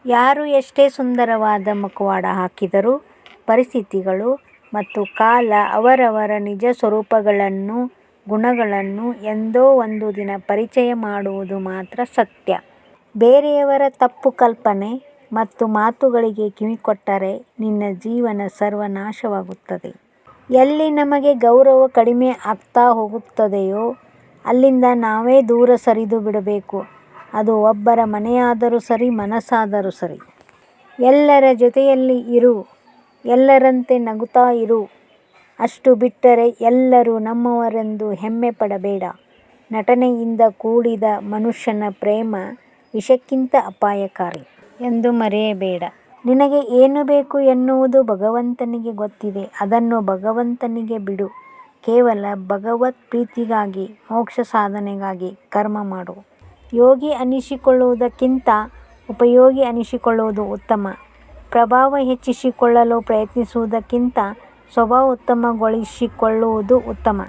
ಯಾರು ಎಷ್ಟೇ ಸುಂದರವಾದ ಮುಖವಾಡ ಹಾಕಿದರೂ ಪರಿಸ್ಥಿತಿಗಳು ಮತ್ತು ಕಾಲ ಅವರವರ ನಿಜ ಸ್ವರೂಪಗಳನ್ನು, ಗುಣಗಳನ್ನು ಎಂದೋ ಒಂದು ದಿನ ಪರಿಚಯ ಮಾಡುವುದು ಮಾತ್ರ ಸತ್ಯ. ಬೇರೆಯವರ ತಪ್ಪು ಕಲ್ಪನೆ ಮತ್ತು ಮಾತುಗಳಿಗೆ ಕಿವಿಕೊಟ್ಟರೆ ನಿನ್ನ ಜೀವನ ಸರ್ವನಾಶವಾಗುತ್ತದೆ. ಎಲ್ಲಿ ನಮಗೆ ಗೌರವ ಕಡಿಮೆ ಆಗ್ತಾ ಹೋಗುತ್ತದೆಯೋ ಅಲ್ಲಿಂದ ನಾವೇ ದೂರ ಸರಿದು ಬಿಡಬೇಕು. ಅದು ಒಬ್ಬರ ಮನೆಯಾದರೂ ಸರಿ, ಮನಸ್ಸಾದರೂ ಸರಿ. ಎಲ್ಲರ ಜೊತೆಯಲ್ಲಿ ಇರು, ಎಲ್ಲರಂತೆ ನಗುತ್ತಾ ಇರು. ಅಷ್ಟು ಬಿಟ್ಟರೆ ಎಲ್ಲರೂ ನಮ್ಮವರೆಂದು ಹೆಮ್ಮೆ ಪಡಬೇಡ. ನಟನೆಯಿಂದ ಕೂಡಿದ ಮನುಷ್ಯನ ಪ್ರೇಮ ವಿಷಕ್ಕಿಂತ ಅಪಾಯಕಾರಿ ಎಂದು ಮರೆಯಬೇಡ. ನಿನಗೆ ಏನು ಬೇಕು ಎನ್ನುವುದು ಭಗವಂತನಿಗೆ ಗೊತ್ತಿದೆ. ಅದನ್ನು ಭಗವಂತನಿಗೆ ಬಿಡು. ಕೇವಲ ಭಗವತ್ ಪ್ರೀತಿಗಾಗಿ, ಮೋಕ್ಷ ಸಾಧನೆಗಾಗಿ ಕರ್ಮ ಮಾಡು. ಯೋಗಿ ಅನಿಸಿಕೊಳ್ಳುವುದಕ್ಕಿಂತ ಉಪಯೋಗಿ ಅನಿಸಿಕೊಳ್ಳುವುದು ಉತ್ತಮ. ಪ್ರಭಾವ ಹೆಚ್ಚಿಸಿಕೊಳ್ಳಲು ಪ್ರಯತ್ನಿಸುವುದಕ್ಕಿಂತ ಸ್ವಭಾವ ಉತ್ತಮಗೊಳಿಸಿಕೊಳ್ಳುವುದು ಉತ್ತಮ.